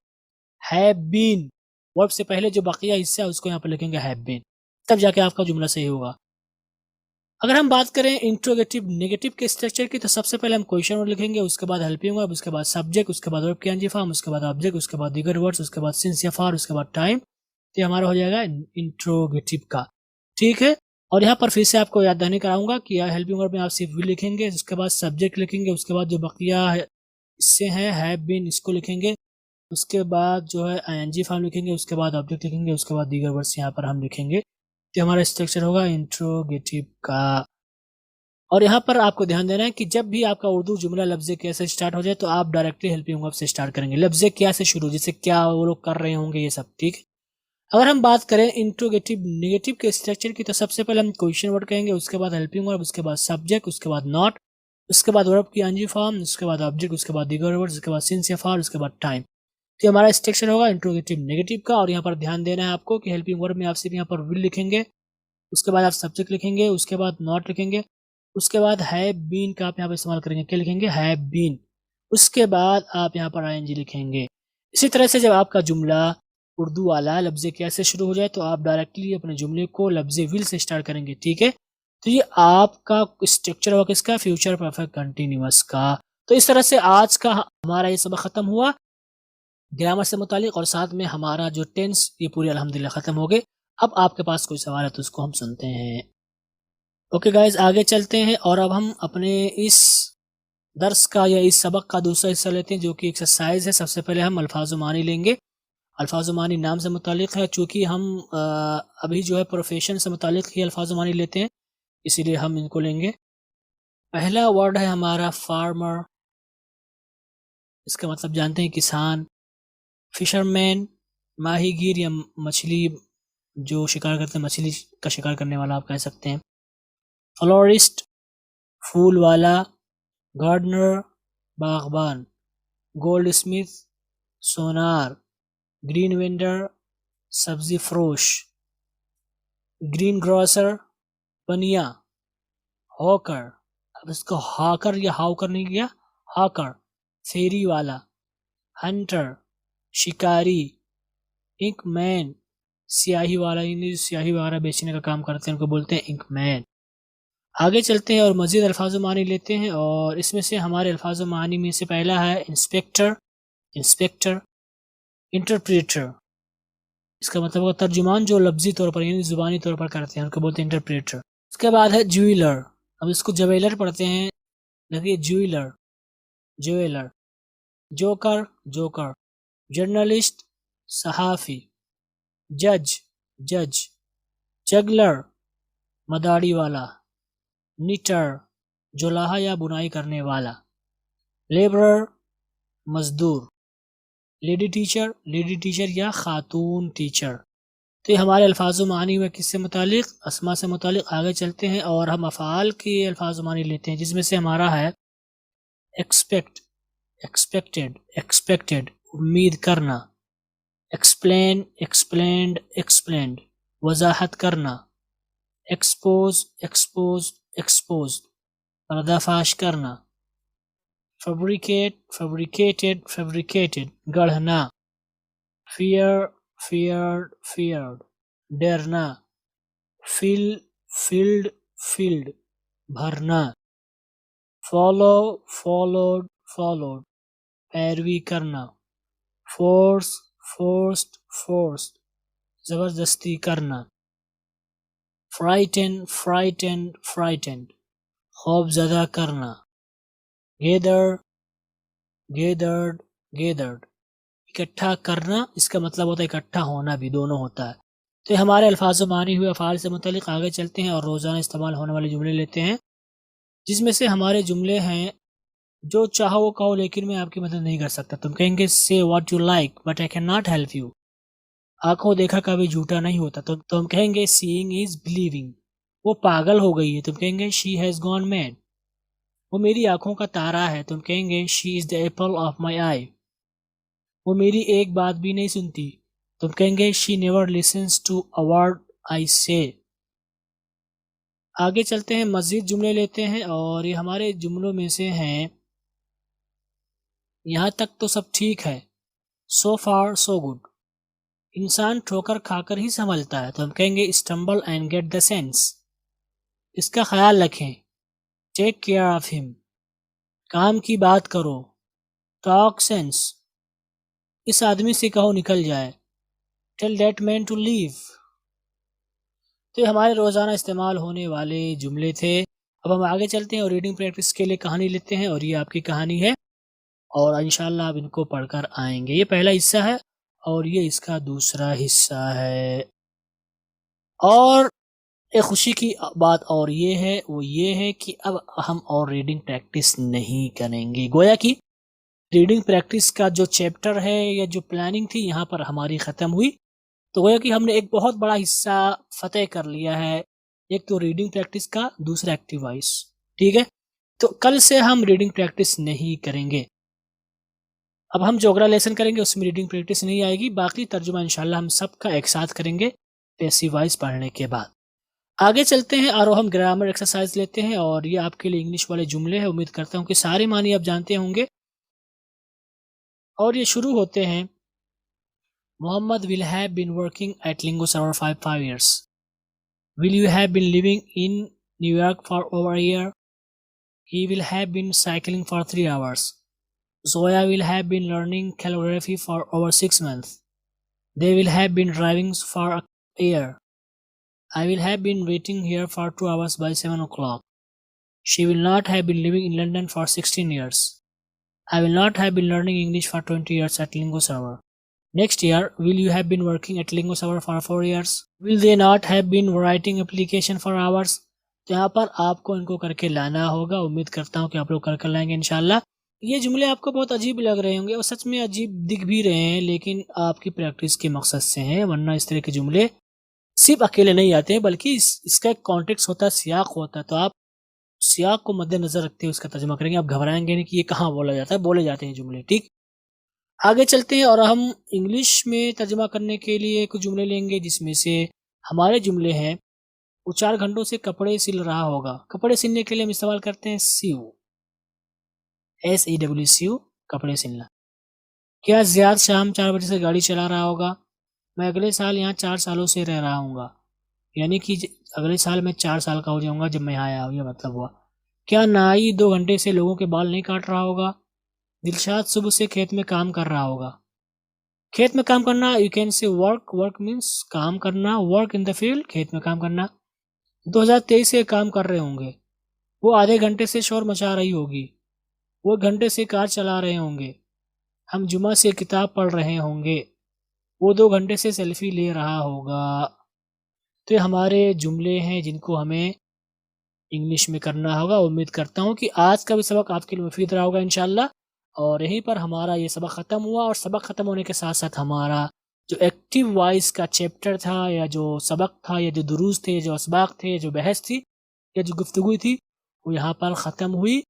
हैव बीन, वर्ब से पहले जो बाकिया हिस्सा है उसको यहाँ पर लिखेंगे हैव बीन, तब जाके आपका जुमला सही होगा। अगर हम बात करें इंट्रोगेटिव नेगेटिव के स्ट्रक्चर की तो सबसे पहले हम क्वेश्चन वर्ड लिखेंगे, उसके बाद हेल्पिंग वर्ब, उसके बाद सब्जेक्ट, उसके बाद वर्ब की ING फॉर्म, उसके बाद ऑब्जेक्ट, उसके बाद दीगर वर्ड्स, उसके बाद सिंस या फॉर, उसके बाद टाइम। तो हमारा हो जाएगा इंट्रोगेटिव का। ठीक है, और यहाँ पर फिर से आपको याद दहानी कराऊंगा कि हेल्पिंग वर्ब में आप सिर्फ विल लिखेंगे, उसके बाद सब्जेक्ट लिखेंगे, उसके बाद जो बकिया इससे हैं हैव बीन इसको लिखेंगे, उसके बाद जो है ING फॉर्म लिखेंगे, उसके बाद ऑब्जेक्ट लिखेंगे, उसके बाद दीगर वर्ड्स यहाँ पर हम लिखेंगे। तो हमारा स्ट्रक्चर होगा इंट्रोगेटिव का। और यहाँ पर आपको ध्यान देना है कि जब भी आपका उर्दू जुमला लफ्ज़ क्या से स्टार्ट हो जाए तो आप डायरेक्टली हेल्पिंग वर्ब से स्टार्ट करेंगे, लफ्ज़ क्या से शुरू, जैसे क्या वो लोग कर रहे होंगे ये सब। ठीक है, अगर हम बात करें इंट्रोगेटिव नेगेटिव के स्ट्रक्चर की तो सबसे पहले हम क्वेश्चन वर्ड कहेंगे, उसके बाद हेल्पिंग वर्ब, उसके बाद सब्जेक्ट, उसके बाद नॉट, उसके बाद वर्ब की ING फॉर्म, उसके बाद ऑब्जेक्ट, उसके बाद दीगर वर्ड, उसके बाद सिंस या फॉर, उसके बाद टाइम। तो हमारा स्ट्रक्चर होगा इंट्रोगेटिव नेगेटिव का। और यहाँ पर ध्यान देना है आपको कि हेल्पिंग वर्ब में आप सिर्फ यहाँ पर विल लिखेंगे, उसके बाद आप सब्जेक्ट लिखेंगे, उसके बाद नॉट लिखेंगे, उसके बाद हैव बीन का आप यहाँ पर इस्तेमाल करेंगे। क्या लिखेंगे? Have been. उसके बाद आप यहाँ पर ING लिखेंगे। इसी तरह से जब आपका जुमला उर्दू वाला लफ्ज़ क्या से शुरू हो जाए तो आप डायरेक्टली अपने जुमले को लफ्ज़ विल से स्टार्ट करेंगे। ठीक है, तो ये आपका स्ट्रक्चर होगा किसका? फ्यूचर परफेक्ट कंटिन्यूअस का। तो इस तरह से आज का हमारा ये सबक ख़त्म हुआ ग्रामर से मुतालिक, और साथ में हमारा जो टेंस ये पूरी अल्हम्दुलिल्लाह ख़त्म हो गए। अब आपके पास कोई सवाल है तो उसको हम सुनते हैं। ओके गाइज, आगे चलते हैं और अब हम अपने इस दर्स का या इस सबक का दूसरा हिस्सा लेते हैं जो कि एक्सरसाइज है। सबसे पहले हम अल्फाज मानी लेंगे। अल्फाज मानी नाम से मुतालिक है, चूँकि हम अभी जो है प्रोफेशन से मुतालिक ही अल्फाज मानी लेते हैं, इसीलिए हम इनको लेंगे। पहला वर्ड है हमारा फार्मर। इसका मतलब जानते हैं किसान। फिशरमैन माहीगीर या मछली जो शिकार करते हैं, मछली का शिकार करने वाला आप कह सकते हैं। फ्लोरिस्ट फूल वाला। गार्डनर बागबान। गोल्ड स्मिथ सोनार। ग्रीन वेंडर सब्जी फरोश। ग्रीन ग्रोसर बनिया। हॉकर, अब इसको हॉकर या हाउकर नहीं किया, हॉकर फेरी वाला। हंटर शिकारी। इंक मैन स्याही वाला, यानी जो स्याही वगैरह बेचने का काम करते हैं उनको बोलते हैं इंक मैन। आगे चलते हैं और मज़ीद अल्फाज मानी लेते हैं, और इसमें से हमारे अल्फाज मानी में से पहला है इंस्पेक्टर। इंस्पेक्टर। इंटरप्रेटर, इसका मतलब होगा तर्जुमान, जो लफ्जी तौर पर यानी ज़ुबानी तौर पर करते हैं उनको बोलते हैं इंटरप्रेटर। इसके बाद है ज्वेलर, अब इसको ज्वेलर पढ़ते हैं, देखिए jeweller jeweller. Joker joker. Journalist सहाफ़ी। जज जज। जगलर मदारी वाला। निटर जुलाहा या बुनाई करने वाला। लेबरर मजदूर। लेडी टीचर या खातून टीचर। तो ये हमारे अल्फाज मानी हुए किससे मुतालिक, अस्मा से मुतालिक। आगे चलते हैं और हम अफ़ाल के अल्फाज मानी लेते हैं, जिसमें से हमारा है एक्सपेक्ट, एक्सपेक्टेड, एक्सपेक्टेड उम्मीद करना। एक्सप्लेन, एक्सप्लेन्ड, एक्सप्लेन्ड वजाहत करना। एक्सपोज, एक्सपोज, एक्सपोज पर्दाफाश करना। फैब्रिकेट, फैब्रिकेटेड, फैब्रिकेटेड गढ़ना। फियर, फियर्ड, फियर्ड डरना। फिल, फील्ड, फील्ड भरना। फॉलो, फॉलोड, फॉलोड पैरवी करना। फोर्स, फोर्स्ड, फोर्स्ड जबरदस्ती करना। फ्राइटन, फ्राइटेंड, फ्राइटेंड खौफजदा करना। गेदर, गेदर्ड, गेदर्ड इकट्ठा करना, इसका मतलब होता है इकट्ठा होना भी, दोनों होता है। तो ये हमारे अल्फाज मानी हुए अफ़ाल से मुतल्लिक़। आगे चलते हैं और रोज़ाना इस्तेमाल होने वाले जुमले लेते हैं, जिसमें से हमारे जुमले हैं जो चाहो वो कहो लेकिन मैं आपकी मदद नहीं कर सकता। तुम कहेंगे से what you like but I can not help you. आंखों देखा कभी झूठा नहीं होता, तो हम कहेंगे सीइंग इज बिलीविंग। वो पागल हो गई है, तुम कहेंगे शी हैज़ गॉन मैड। वो मेरी आंखों का तारा है, तुम कहेंगे she is the apple of my eye. वो मेरी एक बात भी नहीं सुनती, तुम कहेंगे she never listens to a word I say. आगे चलते हैं, मज़ीद जुमले लेते हैं, और ये हमारे जुमलों में से हैं, यहाँ तक तो सब ठीक है, सो फार सो गुड। इंसान ठोकर खाकर ही संभलता है, तो हम कहेंगे stumble and get the sense. इसका ख्याल रखें, टेक केयर ऑफ हिम। काम की बात करो, टॉक सेंस। इस आदमी से कहो निकल जाए, tell that man to leave. तो ये हमारे रोज़ाना इस्तेमाल होने वाले जुमले थे। अब हम आगे चलते हैं और रीडिंग प्रैक्टिस के लिए कहानी लेते हैं, और ये आपकी कहानी है और इंशाल्लाह आप इनको पढ़कर आएंगे। ये पहला हिस्सा है और ये इसका दूसरा हिस्सा है। और एक खुशी की बात और ये है, वो ये है कि अब हम और रीडिंग प्रैक्टिस नहीं करेंगे। गोया कि रीडिंग प्रैक्टिस का जो चैप्टर है या जो प्लानिंग थी यहाँ पर हमारी ख़त्म हुई। तो गोया कि हमने एक बहुत बड़ा हिस्सा फतेह कर लिया है, एक तो रीडिंग प्रैक्टिस का, दूसरा एक्टिव वॉइस। ठीक है, तो कल से हम रीडिंग प्रैक्टिस नहीं करेंगे। अब हम जो अगला लेसन करेंगे उसमें रीडिंग प्रैक्टिस नहीं आएगी, बाकी तर्जुमा इंशाल्लाह हम सबका एक साथ करेंगे पैसिव वॉइस पढ़ने के बाद। आगे चलते हैं और हम ग्रामर एक्सरसाइज लेते हैं, और ये आपके लिए इंग्लिश वाले जुमले हैं। उम्मीद करता हूँ कि सारे मानी आप जानते होंगे, और ये शुरू होते हैं। Mohammad will have been working at LingoServer for 5 years. Will you have been living in New York for over a year? He will have been cycling for 3 hours. Zoya will have been learning calligraphy for over 6 months. They will have been driving for a year. I will have been waiting here for 2 hours by 7 o'clock. She will not have been living in London for 16 years. I will not have been learning English for 20 years at LingoServer. Next year, will you have been working at LingoServer for 4 years? Will they not have been writing application for hours? तो यहाँ पर आपको इनको करके लाना होगा। उम्मीद करता हूँ कि आप लोग करके लाएंगे इंशाल्लाह। ये जुमले आपको बहुत अजीब लग रहे होंगे और सच में अजीब दिख भी रहे हैं, लेकिन आपकी प्रैक्टिस के मकसद से हैं, वरना इस तरह के जुमले सिर्फ अकेले नहीं आते हैं, बल्कि इसका एक कॉन्टेक्स्ट होता है, सियाक होता है। तो आप सियाक को मद्देनजर रखते हुए उसका तर्जुमा करेंगे। आप घबराएंगे नहीं कि ये कहाँ बोला जाता है, बोले जाते हैं जुमले। ठीक, आगे चलते हैं और हम इंग्लिश में तर्जुमा करने के लिए कुछ जुमले लेंगे, जिसमें से हमारे जुमले हैं, वो 4 घंटों से कपड़े सिल रहा होगा। कपड़े सिलने के लिए हम इस्तेमाल करते हैं सीव, SEWCU, कपड़े सिलना। क्या ज़ियाद शाम 4 बजे से गाड़ी चला रहा होगा? मैं अगले साल यहाँ 4 सालों से रह रहा हूँगा, यानी कि अगले साल मैं 4 साल का हो जाऊँगा जब मैं यहाँ आया हूँ, ये मतलब हुआ। क्या नाई 2 घंटे से लोगों के बाल नहीं काट रहा होगा? दिलशाद सुबह से खेत में काम कर रहा होगा। खेत में काम करना, you can say work, work means काम करना, वर्क इन द फील्ड, खेत में काम करना। 2023 से काम कर रहे होंगे, वो आधे घंटे से शोर मचा रही होगी, वो घंटे से कार चला रहे होंगे, हम जुमा से किताब पढ़ रहे होंगे, वो 2 घंटे से सेल्फी ले रहा होगा। तो ये हमारे जुमले हैं जिनको हमें इंग्लिश में करना होगा। उम्मीद करता हूँ कि आज का भी सबक आपके लिए मुफीद रहा होगा इंशाल्लाह। और यहीं पर हमारा ये सबक ख़त्म हुआ, और सबक ख़त्म होने के साथ साथ हमारा जो एक्टिव वॉइस का चैप्टर था, या जो सबक था, या जो दुरूस थे, जो असबाक थे, जो बहस थी, या जो गुफ्तगू थी, वो यहाँ पर ख़त्म हुई।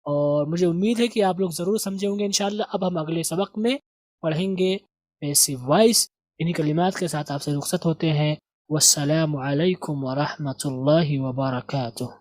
और मुझे उम्मीद है कि आप लोग ज़रूर समझे होंगे इंशाल्लाह। अब हम अगले सबक में पढ़ेंगे पैसिव वॉइस। इन्हीं कलिमात के साथ आपसे रुखसत होते हैं। वस्सलामु अलैकुम व रहमतुल्लाहि व बरकातुहू।